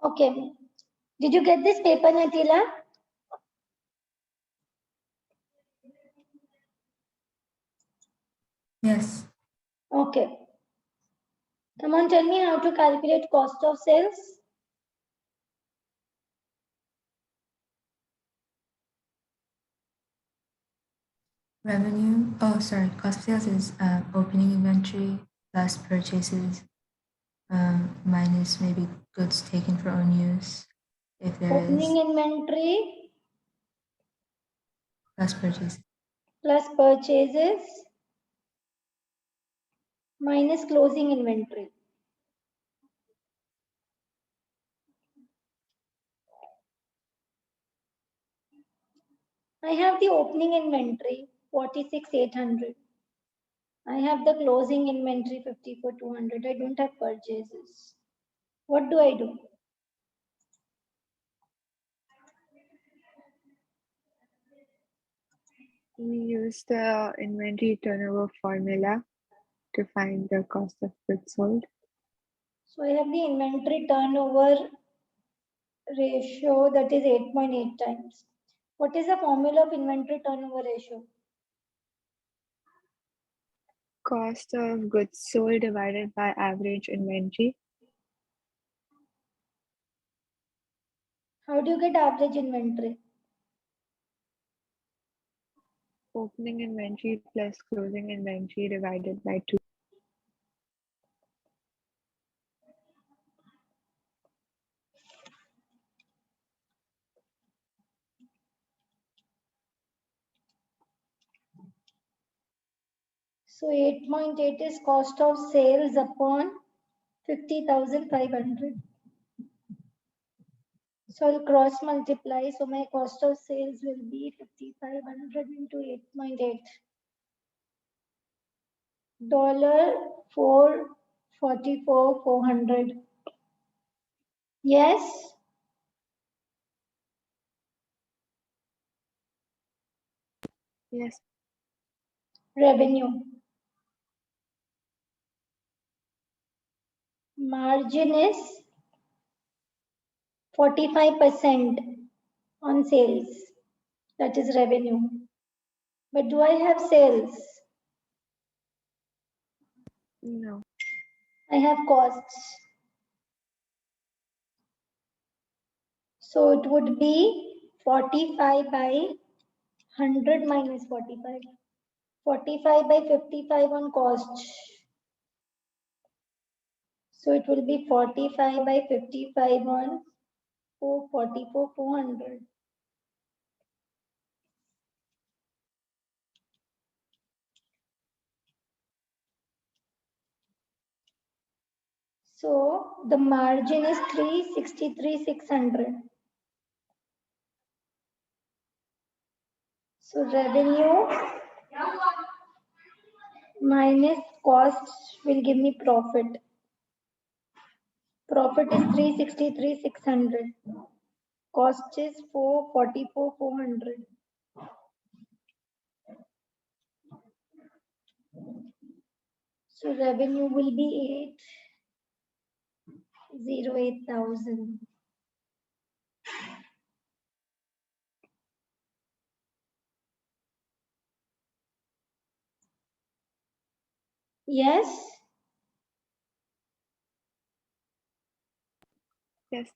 Okay. Did you get this paper, Natila? Yes. Okay. Come on, tell me how to calculate cost of sales. Revenue. Oh, sorry. Cost of sales is opening inventory plus purchases minus maybe goods taken for own use. If there Opening is inventory plus purchase. plus purchases minus closing inventory. I have the opening inventory 46,800. I have the closing inventory 54,200. I don't have purchases. What do I do? We use the inventory turnover formula to find the cost of goods sold. So I have the inventory turnover ratio that is 8.8 times. What is the formula of inventory turnover ratio? Cost of goods sold divided by average inventory. How do you get average inventory? Opening inventory plus closing inventory divided by 2. So 8.8 is cost of sales upon 50,500. So I'll cross multiply. So my cost of sales will be 5,500 into 8.8. $444,400. Yes. Yes. Revenue. Margin is 45% on sales. That is revenue. But do I have sales? No. I have costs. So it would be 45 by 100 minus 45. 45 by 55 on cost. So it will be 45 by 55 on 444,400. So the margin is 363,600. So revenue minus cost will give me profit. Profit is 363,600. Cost is 444,400. So revenue will be 808,000. Yes. Yes.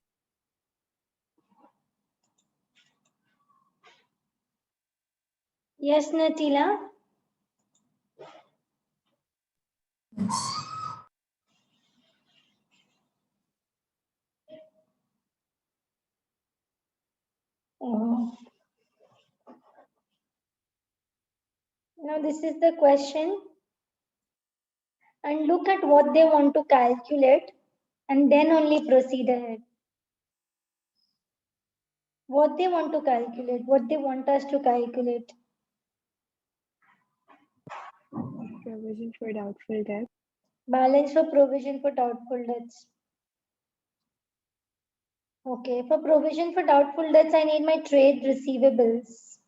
Yes, Natila. Yes. Oh. Now this is the question. And look at what they want to calculate and then only proceed ahead. What they want to calculate, what they want us to calculate. Provision for doubtful debt. Balance for provision for doubtful debts. Okay, for provision for doubtful debts, I need my trade receivables.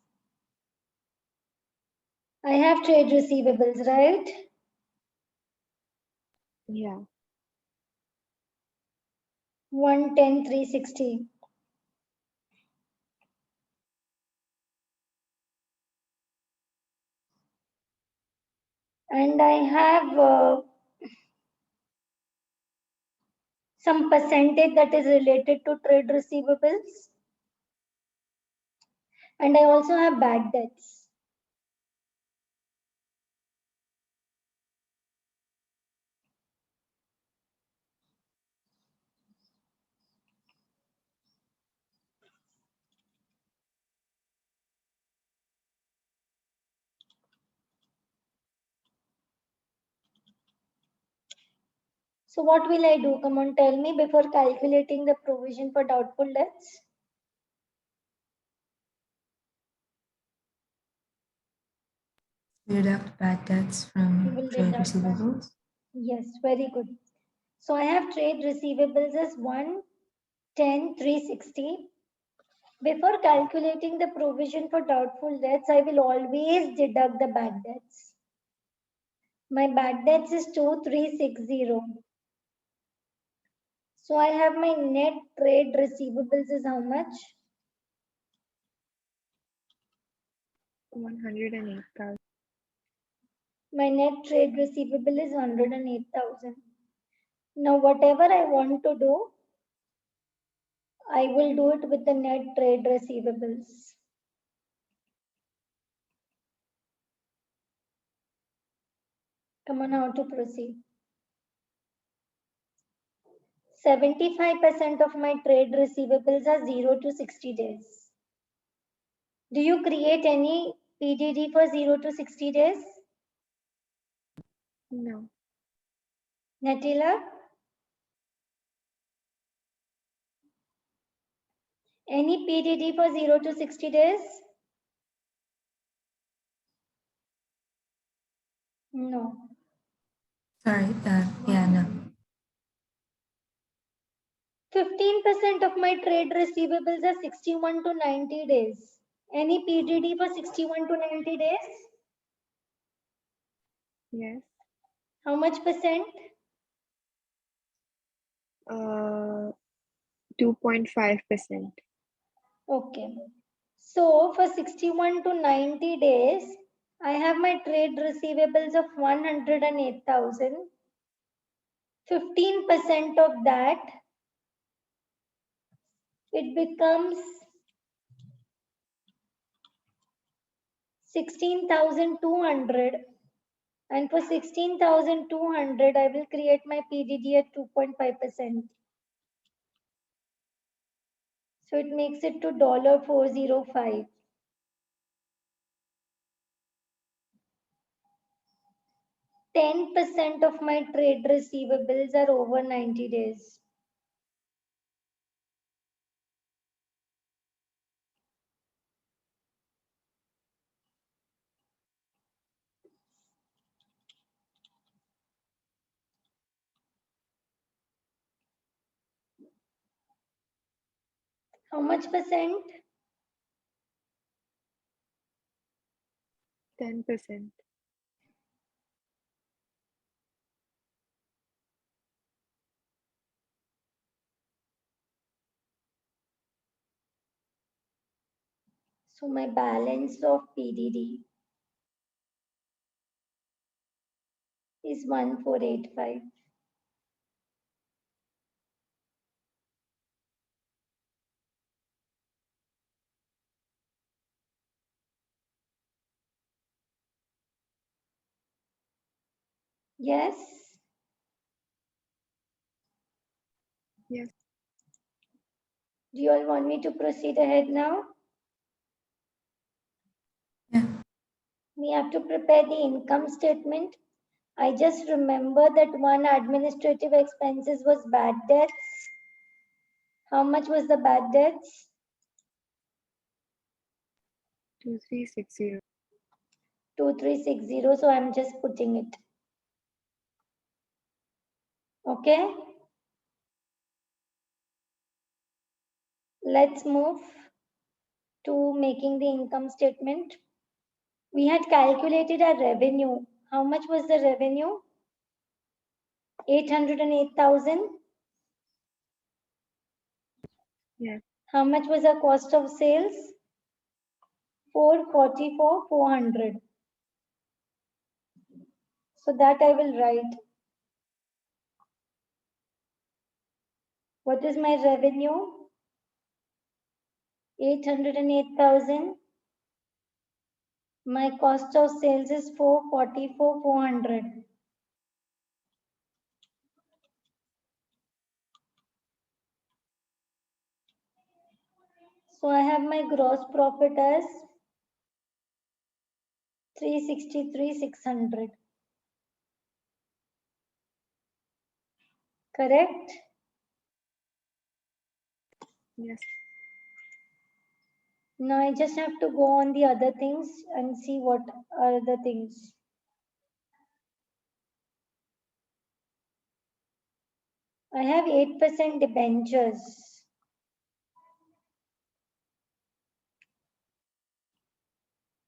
I have trade receivables, right? Yeah. 110,360. And I have some percentage that is related to trade receivables. And I also have bad debts. So what will I do? Come on, tell me before calculating the provision for doubtful debts. Deduct bad debts You from will trade deduct bad receivables. Yes, very good. So I have trade receivables as 110,360. Before calculating the provision for doubtful debts, I will always deduct the bad debts. My bad debts is 2,360. So I have my net trade receivables is how much? 108,000. My net trade receivable is 108,000. Now whatever I want to do, I will do it with the net trade receivables. Come on, how to proceed? 75% of my trade receivables are 0 to 60 days. Do you create any PDD for 0 to 60 days? No. Natila? Any PDD for 0 to 60 days? No. Sorry, yeah, no. 15% of my trade receivables are 61 to 90 days. Any PDD for 61 to 90 days? Yes. How much percent? 2.5%. Okay. So for 61 to 90 days, I have my trade receivables of 108,000. 15% of that, it becomes 16,200. And for 16,200, I will create my PDD at 2.5%. So it makes it to $405. 10% of my trade receivables are over 90 days. How much percent? 10%. So my balance of PDD is 1485. Yes? Yes. Do you all want me to proceed ahead now? Yeah. We have to prepare the income statement. I just remember that one administrative expenses was bad debts. How much was the bad debts? 2360. 2360. So I'm just putting it. Okay. Let's move to making the income statement. We had calculated our revenue. How much was the revenue? 808,000. Yes. How much was our cost of sales? 444, 400. So that I will write. What is my revenue? 808,000. My cost of sales is 444, 400. So I have my gross profit as 363, 600. Correct? Yes. Now I just have to go on the other things and see what are the things. I have 8% debentures.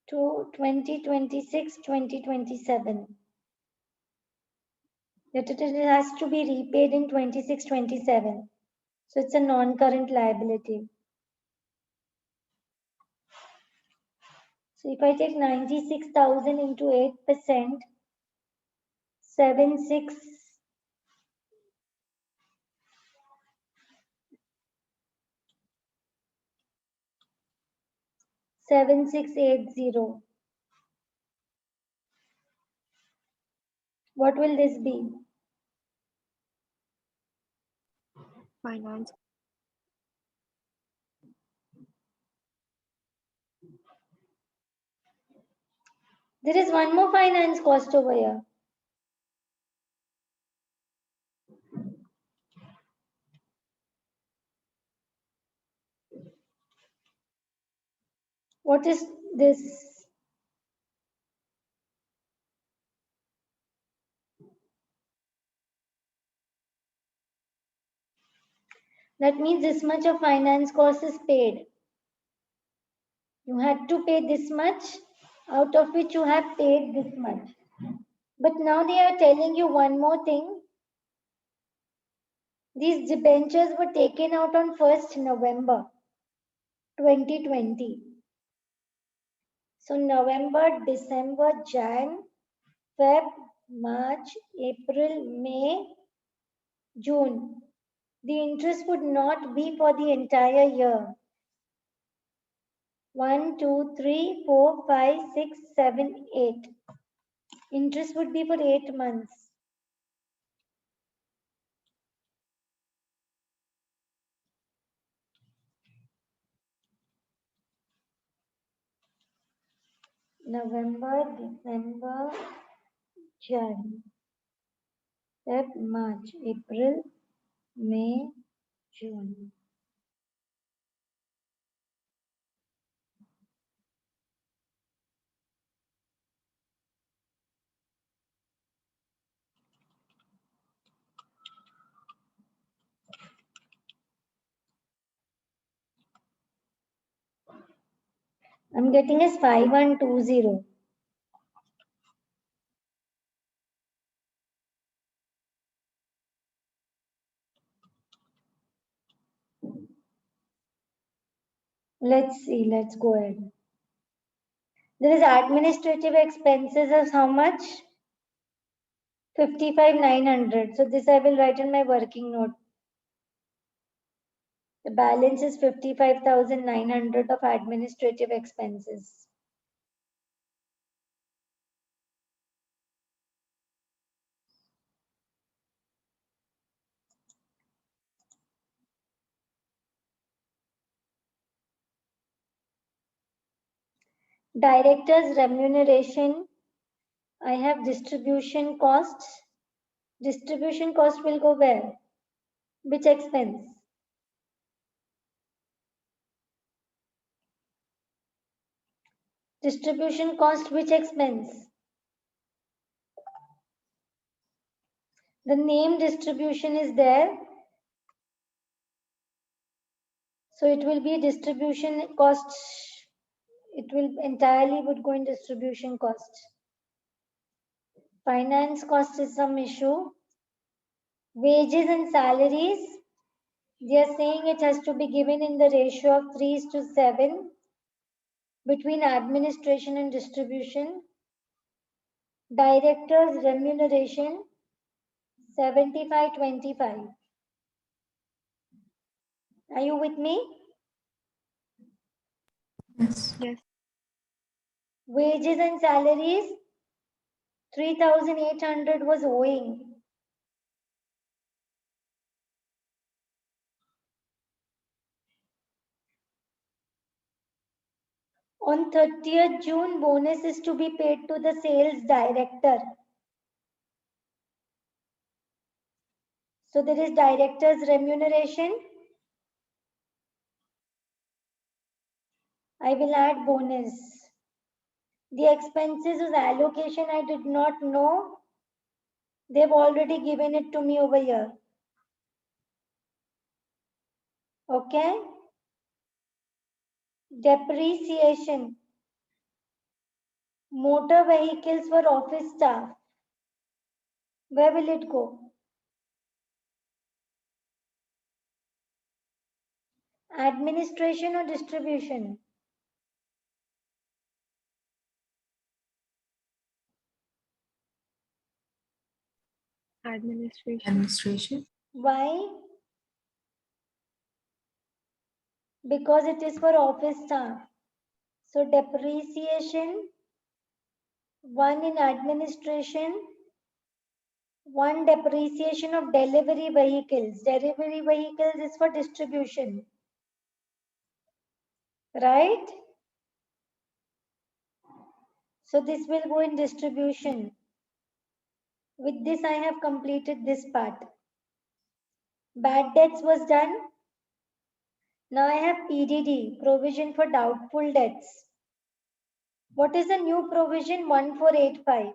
To 2026, 2027. That it has to be repaid in 26, 27. So it's a non-current liability. So if I take 96,000 into 8%, 76, 7680. What will this be? Finance. There is one more finance cost over here. What is this? That means this much of finance cost is paid. You had to pay this much, out of which you have paid this much. But now they are telling you one more thing. These debentures were taken out on 1st November 2020. So November, December, Jan, Feb, March, April, May, June. The interest would not be for the entire year. 1, 2, 3, 4, 5, 6, 7, 8. Interest would be for 8 months. November, December, Jan, Feb, March, April, May, June. I'm getting as 5120. Let's see, let's go ahead. There is administrative expenses as how much? 55,900. So this I will write in my working note. The balance is 55,900 of administrative expenses. Director's remuneration. I have distribution costs. Distribution cost will go where? Which expense? Distribution cost, which expense? The name distribution is there. So it will be distribution cost. It will entirely would go in distribution cost. Finance cost is some issue. Wages and salaries. They are saying it has to be given in the ratio of 3:7 between administration and distribution. Director's remuneration 75:25. Are you with me? Yes. Yes. Wages and salaries 3,800 was owing. On 30th June, bonus is to be paid to the sales director. So there is director's remuneration. I will add bonus. The expenses is allocation I did not know. They've already given it to me over here. Okay. Depreciation. Motor vehicles for office staff. Where will it go? Administration or distribution? Administration. Administration. Why? Because it is for office staff. So depreciation, 1 in administration, 1 depreciation of delivery vehicles. Delivery vehicles is for distribution. Right? So this will go in distribution. With this, I have completed this part. Bad debts was done. Now I have PDD, provision for doubtful debts. What is the new provision? 1485.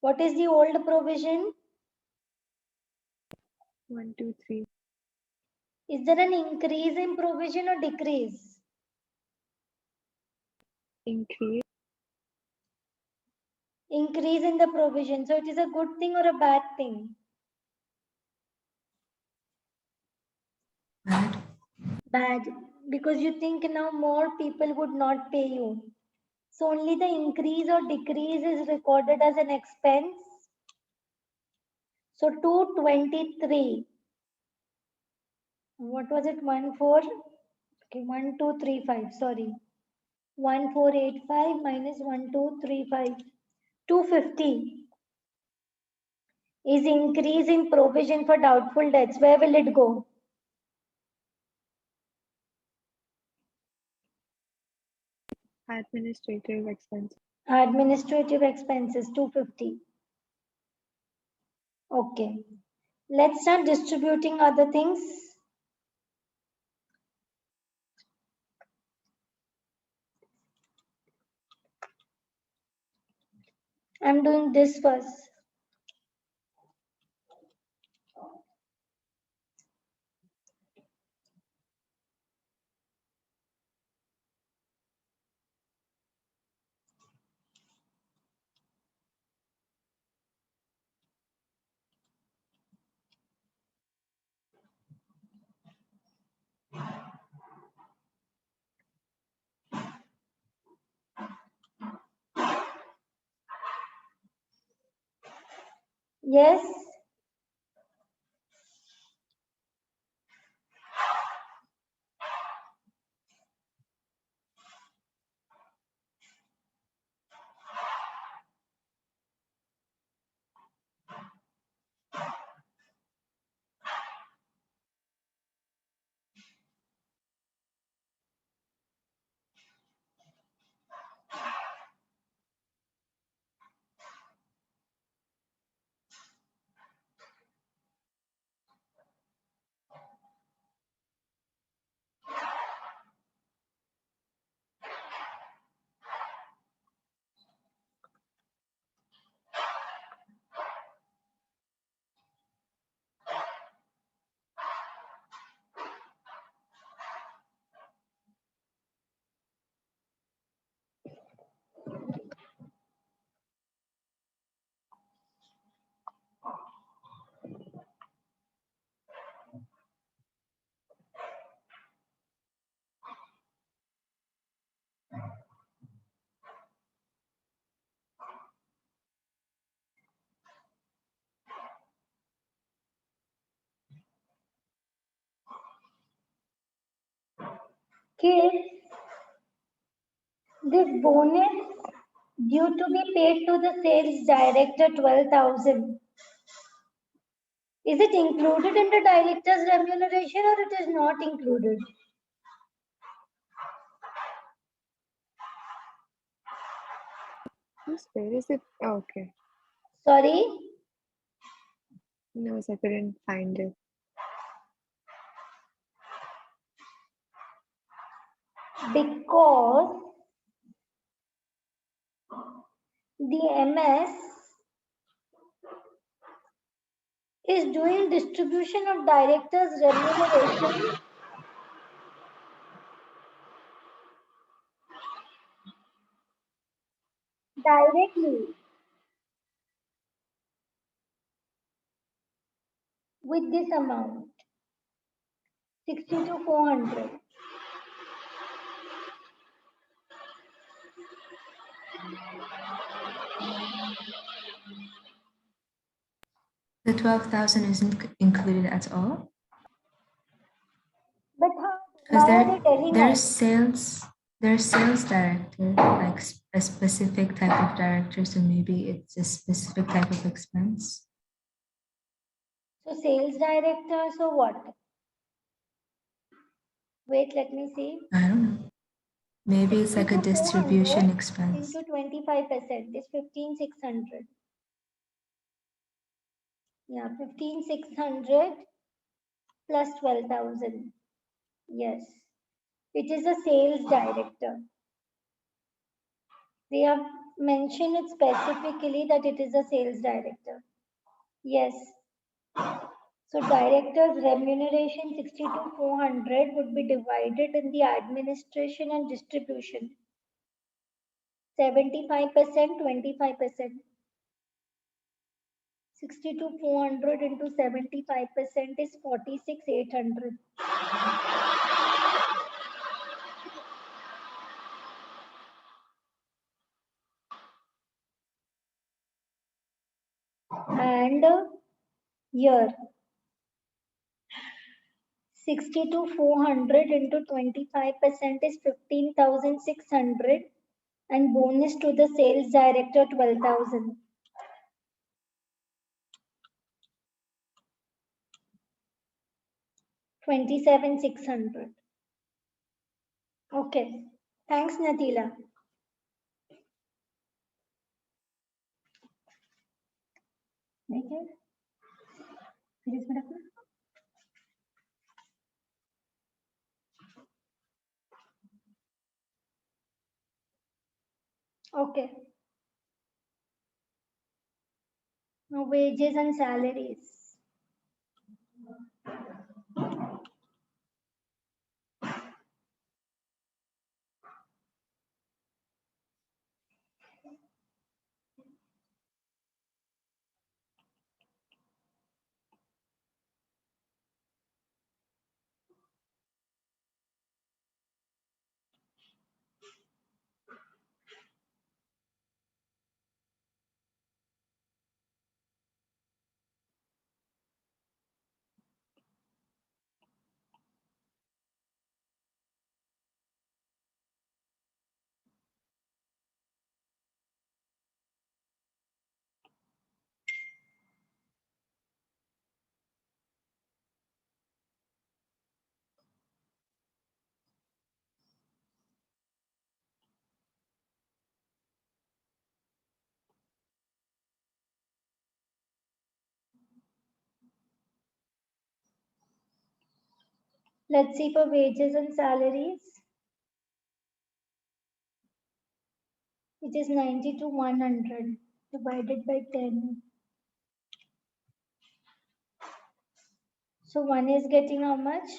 What is the old provision? 1, 2, 3. Is there an increase in provision or decrease? Increase. Increase in the provision. So it is a good thing or a bad thing? Bad. Bad. Because you think now more people would not pay you. So only the increase or decrease is recorded as an expense. So 223. What was it? 14? Okay, 1235. Sorry. 1485 minus 1235. 250 is increase in provision for doubtful debts. Where will it go? Administrative expense. Administrative expenses 250. Okay. Let's start distributing other things. I'm doing this first. Yes. Kids, this bonus due to be paid to the sales director 12,000. Is it included in the director's remuneration or it is not included? Yes, where is it? Oh, okay. Sorry? No, I couldn't find it. Because the MS is doing distribution of director's remuneration directly with this amount, 62,400. The 12,000 isn't included at all? But how? Because Why are they telling there's us? sales director, like a specific type of director, so maybe it's a specific type of expense. So sales director, so what? Wait, let me see. I don't know. Maybe it's like a 62,400 distribution expense. into 25% is 15,600. Yeah, 15,600 plus 12,000. Yes, it is a sales director. They have mentioned it specifically that it is a sales director. Yes. So director's remuneration 62,400 would be divided in the administration and distribution. 75%, 25%. 62,400 into 75% is 46,800. And here 62,400 into 25% is 15,600 and bonus to the sales director 12,000. 27,600. Okay. Thanks, Natila. Okay. Now wages and salaries. Let's see for wages and salaries. It is 90 to 100 divided by 10. So one is getting how much?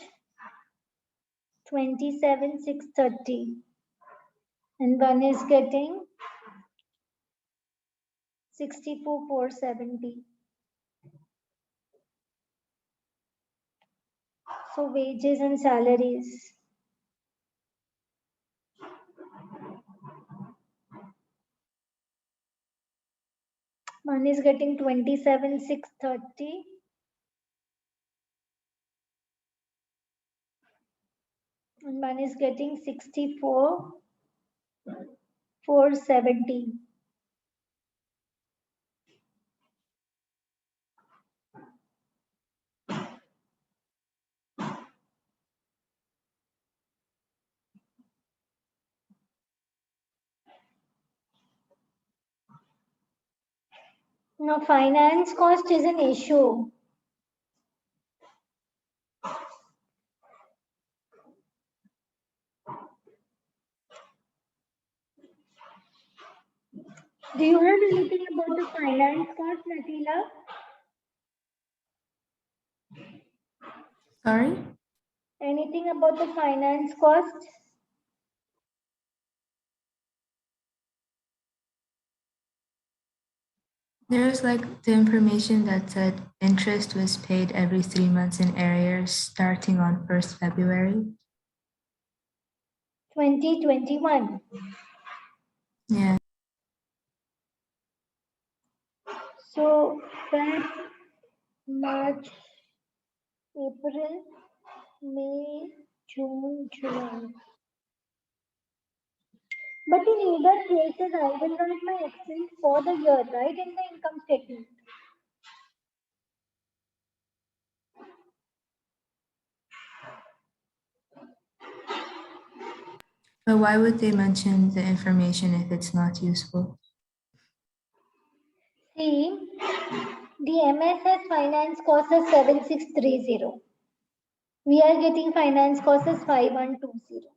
27,630. And one is getting 64,470. So wages and salaries. One is getting 27,630. And one is getting 64,470. Now, finance cost is an issue. Do you have anything about the finance cost, Natila? Sorry? Anything about the finance cost? There's like the information that said interest was paid every 3 months in arrears starting on 1st February. 2021. Yeah. So, Feb, March, April, May, June, July. But in either cases, I will write my expense for the year, right, in the income statement. But why would they mention the information if it's not useful? See, the MSS finance cost is 7630. We are getting finance cost as 5120.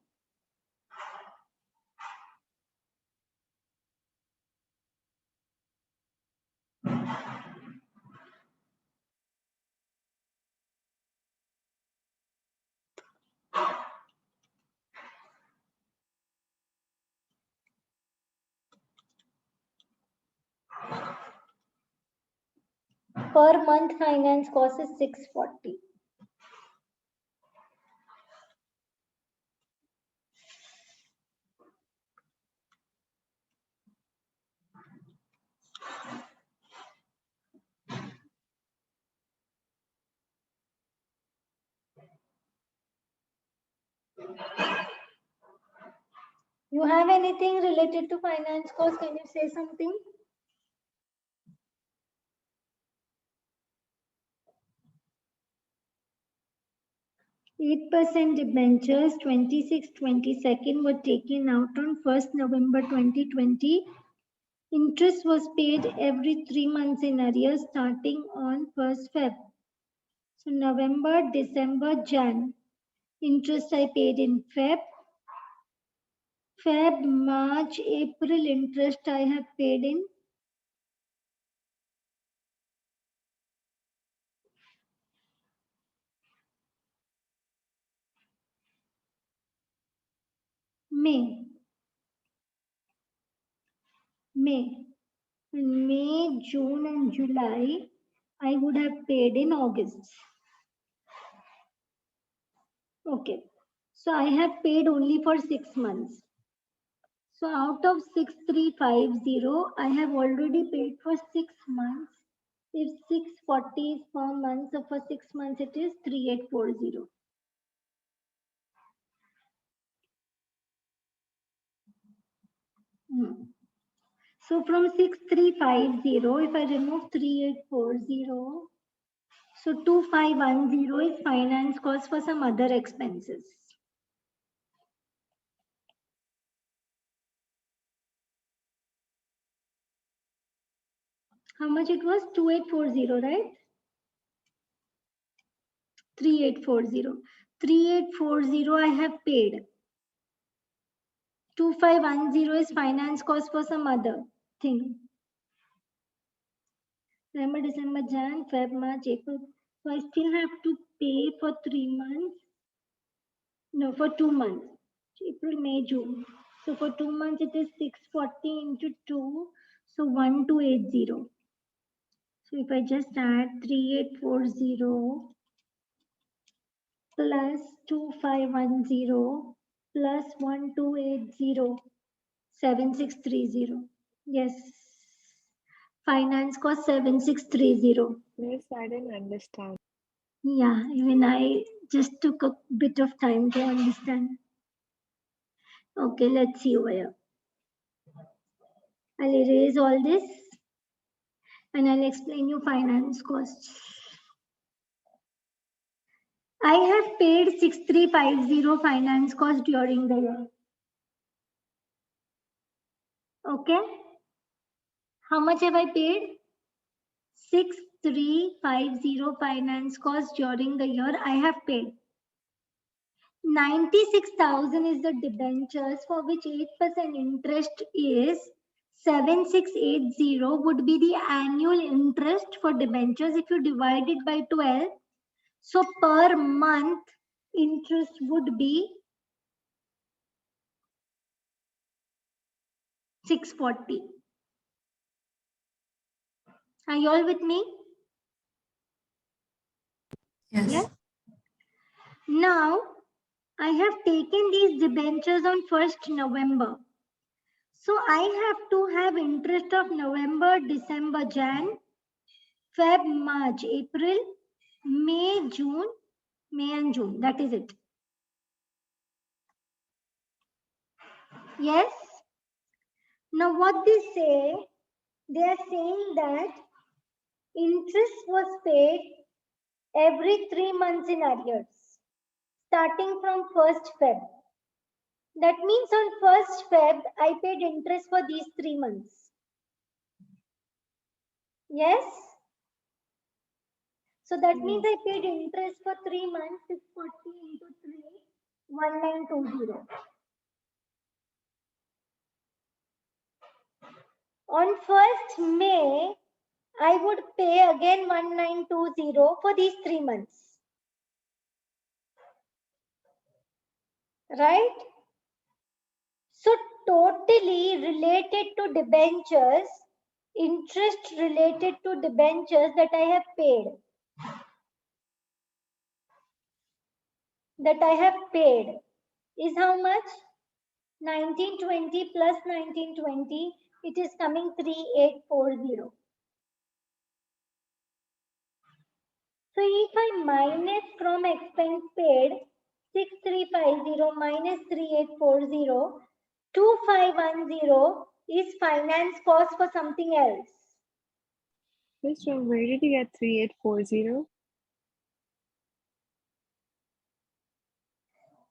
Per month finance cost is 640. You have anything related to finance cost? Can you say something? %8 debentures 26/22 were taken out on 1st November 2020. Interest was paid every 3 months in arrears starting on 1st Feb. So November, December, Jan. Interest I paid in Feb. Feb, March, April interest I have paid in May. In May, June, and July, I would have paid in August. Okay. So I have paid only for 6 months. So out of 6350, I have already paid for 6 months. If 640 is per month, so for 6 months it is 3840. So from 6350, if I remove 3840, so 2510 is finance cost for some other expenses. How much it was? 2840, right? 3840. 3840 I have paid. 2510 is finance cost for some other thing. November, December, Jan, Feb, March, April. So I still have to pay for 3 months. No, for 2 months. April, May, June. So for 2 months it is 640 into 2. So 1280. So if I just add 3840 plus 2510 plus 1280, 7630. Yes. Finance cost 7630. Miss, I didn't understand. Yeah, even I Just took a bit of time to understand. Okay, let's see over here. I'll erase all this and I'll explain you finance costs. I have paid 6350 finance cost during the year. Okay. How much have I paid? 6350 finance cost during the year I have paid. 96,000 is the debentures for which 8% interest is 7680 would be the annual interest for debentures if you divide it by 12. So per month interest would be 640. Are you all with me? Yes. Yes. Now I have taken these debentures on 1st November. So I have to have interest of November, December, Jan, Feb, March, April, May and June. That is it. Yes. Now what they say, they are saying that interest was paid every 3 months in arrears, starting from 1st Feb. That means on 1st Feb, I paid interest for these 3 months. Yes. So that means I paid interest for 3 months, 640 into 3, 1920. On 1st May, I would pay again 1920 for these 3 months. Right? So totally related to debentures, interest related to debentures that I have paid. Is how much? 1920 plus 1920, it is coming 3840. So if I minus from expense paid 6350 minus 3840, 2510 is finance cost for something else. Miss, from where did you get 3840?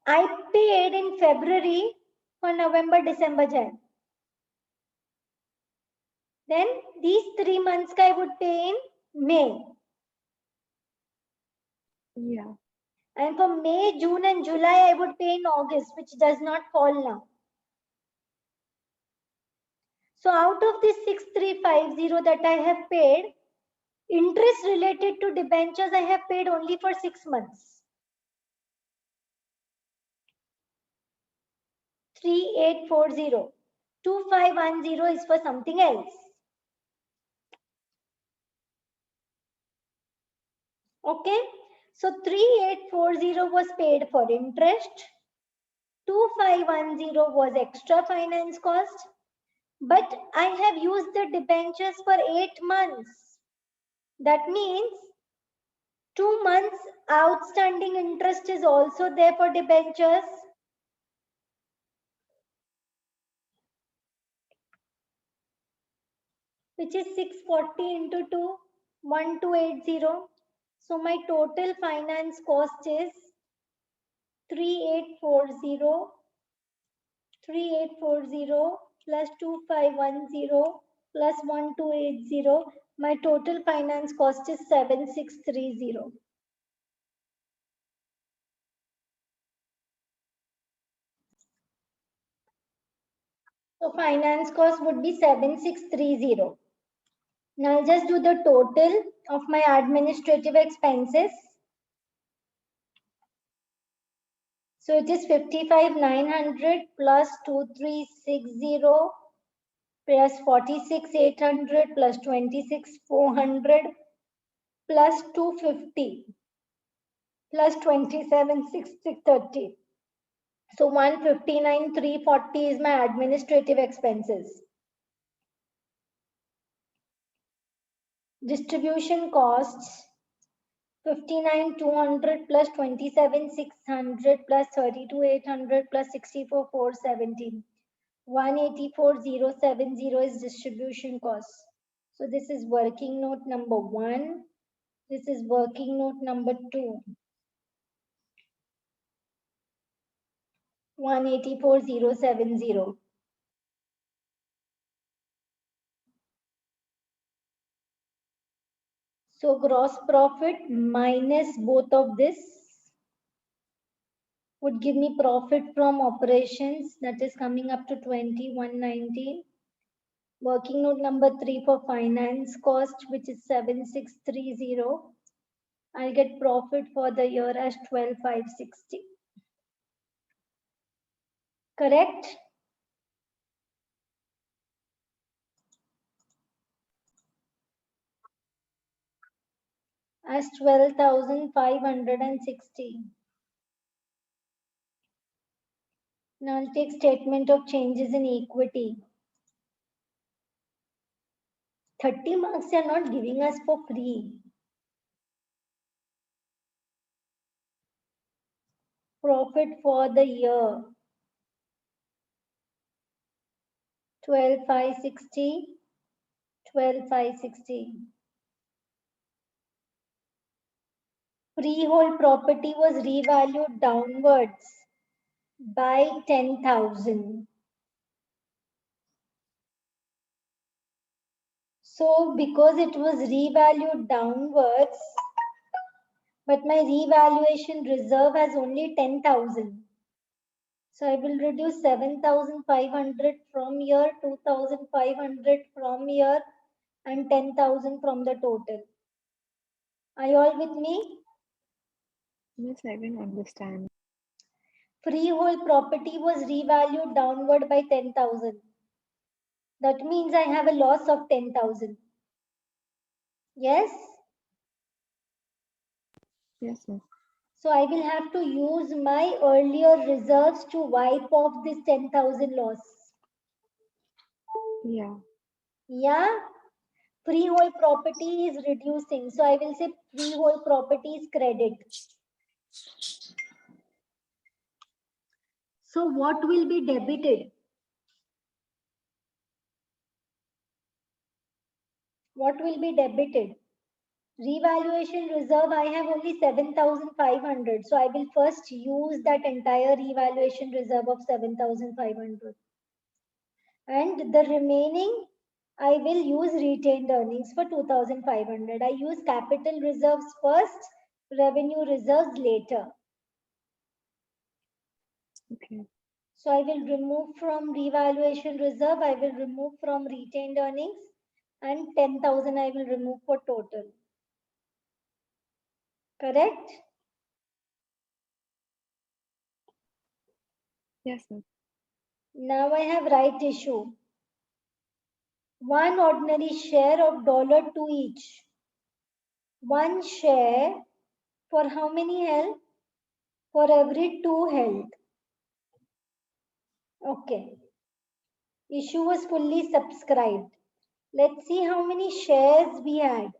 I paid in February for November, December, Jan. Then these 3 months I would pay in May. Yeah. And for May, June and July, I would pay in August, which does not fall now. So out of this 6350 that I have paid, interest related to debentures I have paid only for 6 months. 3840. 2510 is for something else. Okay. So 3840 was paid for interest. 2510 was extra finance cost. But I have used the debentures for 8 months. That means 2 months outstanding interest is also there for debentures. Which is 640 into 2, 1280. So my total finance cost is 3840 plus 2510 plus 1280. My total finance cost is 7630. So finance cost would be 7630. Now I'll just do the total of my administrative expenses. So it is 55,900 plus 2360 plus 46,800 plus 26,400 plus 250 plus 27,630. So 159,340 is my administrative expenses. Distribution costs 59,200 plus 27,600 plus 32,800 plus 64,417. 184,070 is distribution cost. So this is working note number 1. This is working note number 2. 184,070. So gross profit minus both of this would give me profit from operations, that is coming up to 2190. Working note number 3 for finance cost, which is 7630. I'll get profit for the year as 12,560. Correct? As 12,560. Now I'll take statement of changes in equity. 30 marks they are not giving us for free. Profit for the year 12,560, 12,560. Freehold property was revalued downwards by 10,000. So because it was revalued downwards, but my revaluation reserve has only 10,000. So I will reduce 7,500 from here, 2,500 from here, and 10,000 from the total. Are you all with me? Yes, I can understand. Freehold property was revalued downward by 10,000. That means I have a loss of 10,000. Yes? Yes, sir. So I will have to use my earlier reserves to wipe off this 10,000 loss. Yeah. Yeah? Freehold property is reducing. So I will say freehold property is credit. So what will be debited? What will be debited? Revaluation reserve, I have only 7,500. So I will first use that entire revaluation reserve of 7,500. And the remaining, I will use retained earnings for 2,500. I use capital reserves first, revenue reserves later. Okay. So I will remove from revaluation reserve, I will remove from retained earnings, and 10,000 I will remove for total. Correct? Yes, sir. Now I have right issue. One ordinary share of $2 each. One share for how many held? For every 2 held. Okay. Issue was fully subscribed. Let's see how many shares we had.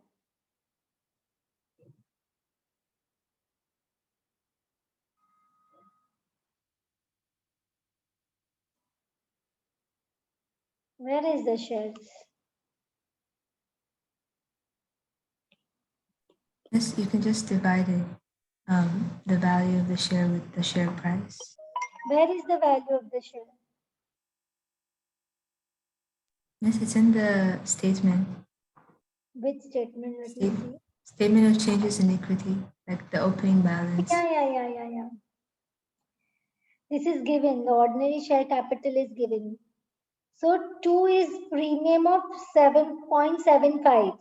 Where is the shares? Yes, you can just divide it, the value of the share with the share price. Where is the value of the share? Yes, it's in the statement. Which statement? Let me see. Statement of changes in equity, like the opening balance. Yeah. This is given. The ordinary share capital is given. So 2 is premium of 7.75.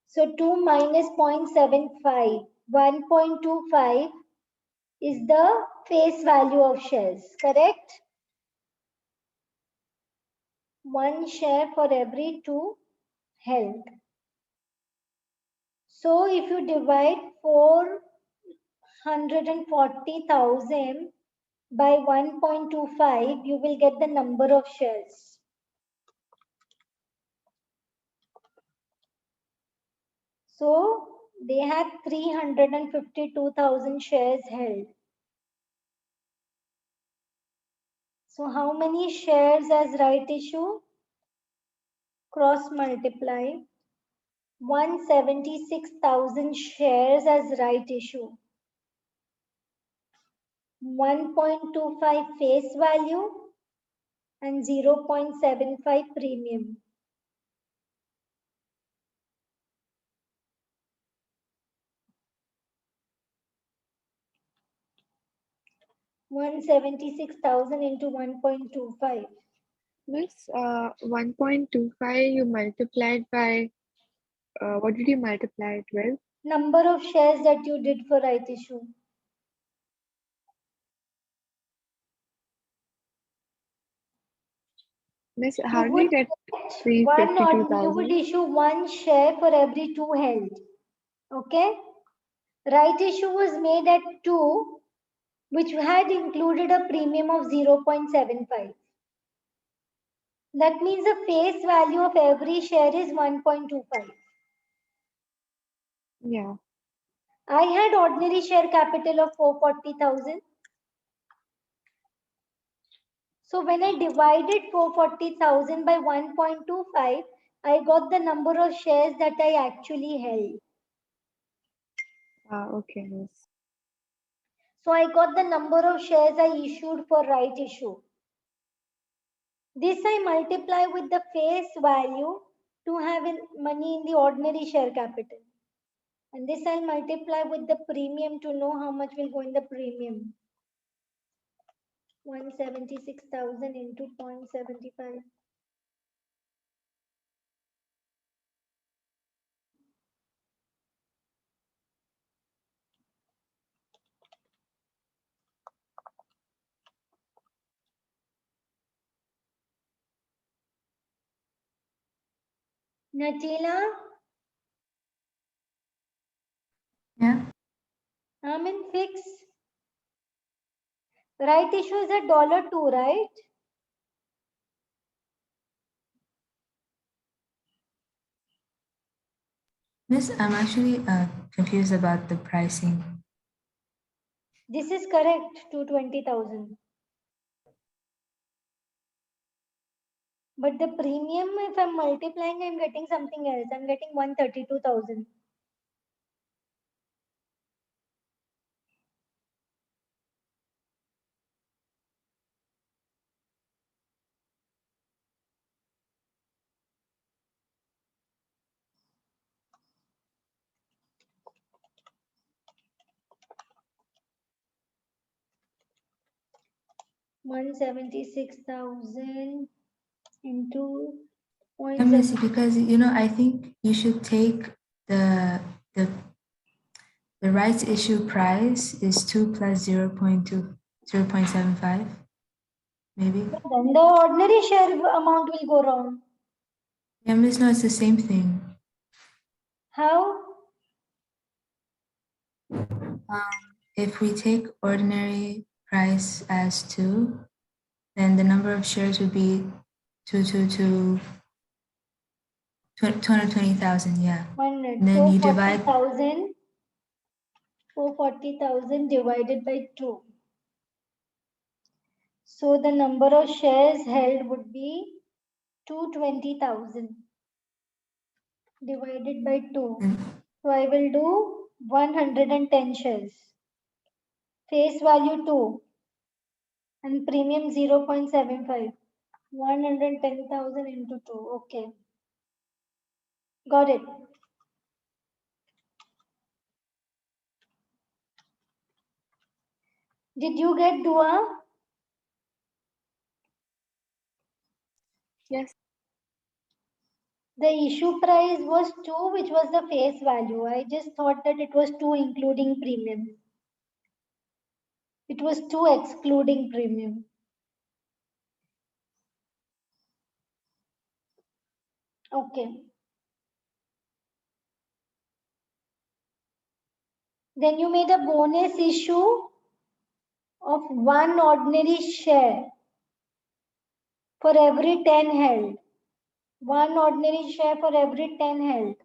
So 2 minus 0.75. 1.25 is the face value of shares, correct? 1 share for every 2 held. So if you divide 440,000 by 1.25, you will get the number of shares. So They had 352,000 shares held. So how many shares as right issue? Cross multiply. 176,000 shares as right issue. 1.25 face value and 0.75 premium. $176,000 into 1.25. Miss, 1.25 you multiplied by, what did you multiply it with? Number of shares that you did for right issue. Miss, how You do would you get you would 352,000? issue one share for every two held. Okay? Right issue was made at 2, which had included a premium of 0.75. That means the face value of every share is 1.25. Yeah. I had ordinary share capital of 440,000. So when I divided 440,000 by 1.25, I got the number of shares that I actually held. Okay, Miss. So I got the number of shares I issued for right issue. This I multiply with the face value to have money in the ordinary share capital. And this I'll multiply with the premium to know how much will go in the premium. 176,000 into 0.75. Natila, Yeah. I'm in fix. Right issue is at $2, right? Miss, I'm actually confused about the pricing. This is correct, 220,000. But the premium, if I'm multiplying, I'm getting something else. I'm getting 132,000. $176,000 into And Miss, 0.7. because I think you should take the the the rights issue price is 2 plus 0.2, 0.75, maybe. Then the ordinary share amount will go wrong. Yeah, Miss, no, it's the same thing. How? If we take ordinary price as 2, then the number of shares would be 220,000, yeah. And then you divide 440,000 divided by 2. So the number of shares held would be 220,000 divided by 2. So I will do 110 shares. Face value 2 and premium 0.75. 110,000 into 2. Okay. Got it. Did you get Dua? Yes. The issue price was 2, which was the face value. I just thought that it was 2 including premium. It was 2 excluding premium. Okay. Then you made a bonus issue of 1 ordinary share for every 10 held. 1 ordinary share for every 10 held.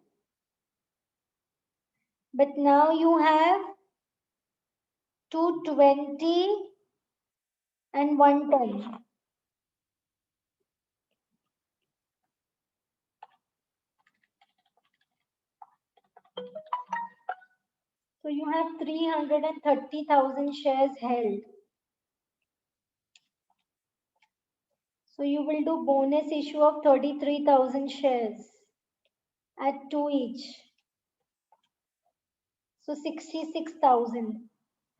But now you have 220 and 110. So you have 330,000 shares held. So you will do bonus issue of 33,000 shares at 2 each. So 66,000.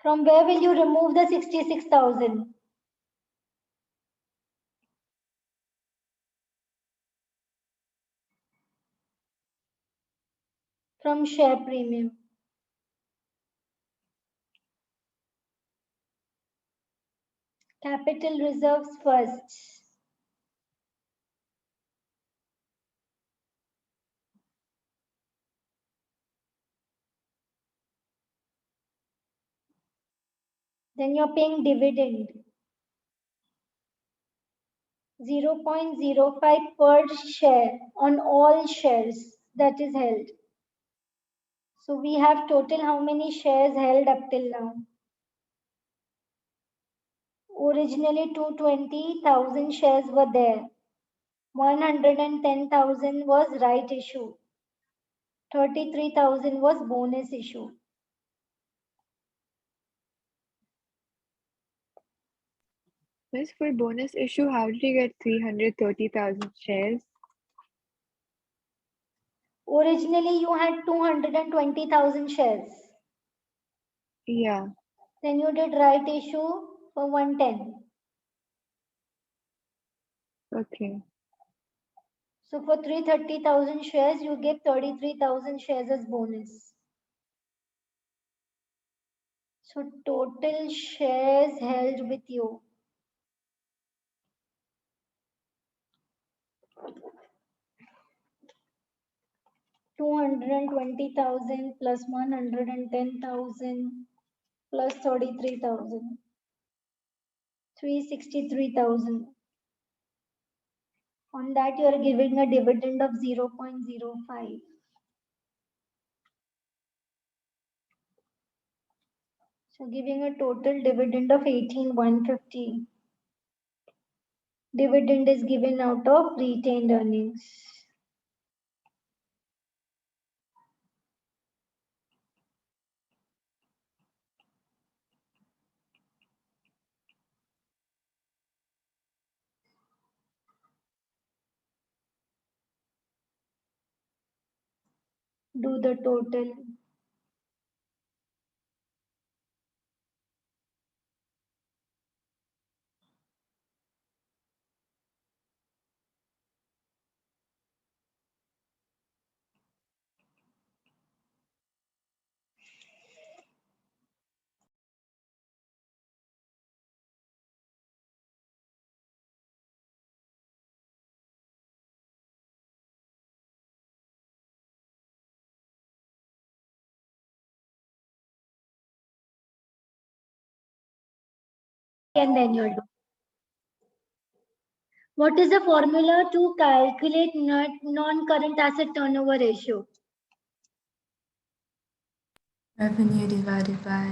From where will you remove the 66,000? From share premium. Capital reserves first. Then you're paying dividend. 0.05 per share on all shares that is held. So we have total how many shares held up till now? Originally 220,000 shares were there. 110,000 was right issue. 33,000 was bonus issue. Miss, for bonus issue, how did you get 330,000 shares? Originally you had 220,000 shares. Yeah. Then you did right issue for 110. Okay. So for 330,000 shares, you give 33,000 shares as bonus. So total shares held with you. $220,000 plus 110,000 plus 33,000. 363,000. On that, you are giving a dividend of 0.05. So giving a total dividend of 18,150. Dividend is given out of retained earnings. Do the total. And then you'll do. What is the formula to calculate non-current asset turnover ratio? Revenue divided by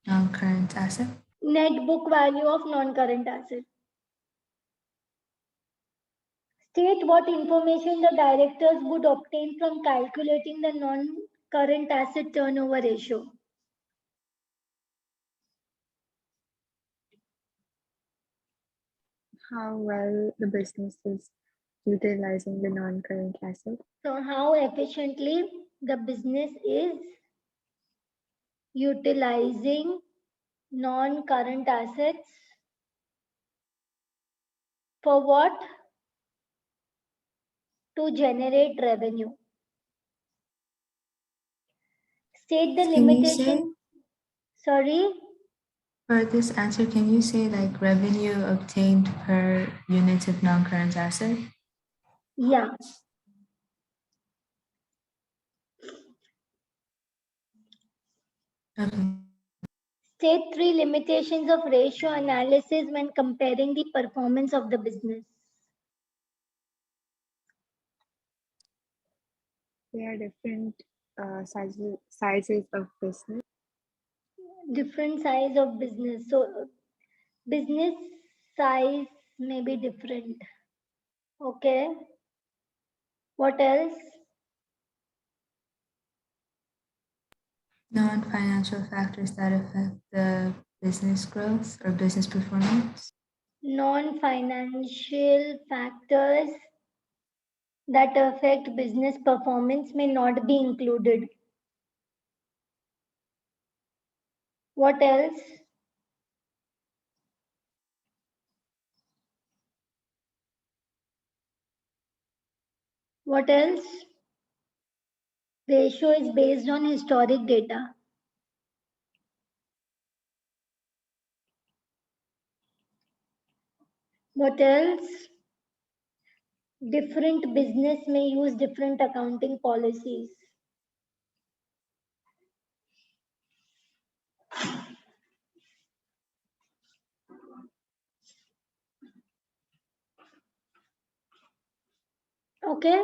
non-current asset. Net book value of non-current asset. State what information the directors would obtain from calculating the non-current asset turnover ratio. How well the business is utilizing the non-current asset. So how efficiently the business is utilizing non-current assets for what? To generate revenue. State the Can you limitation. Sorry? For this answer, can you say like revenue obtained per unit of non-current asset? Yeah. Okay. State 3 limitations of ratio analysis when comparing the performance of the business. They are different sizes of business. Different size of business. So business size may be different. Okay. What else? Non-financial factors that affect the business growth or business performance. Non-financial factors that affect business performance may not be included. What else? What else? Ratio is based on historic data. What else? Different business may use different accounting policies. Okay.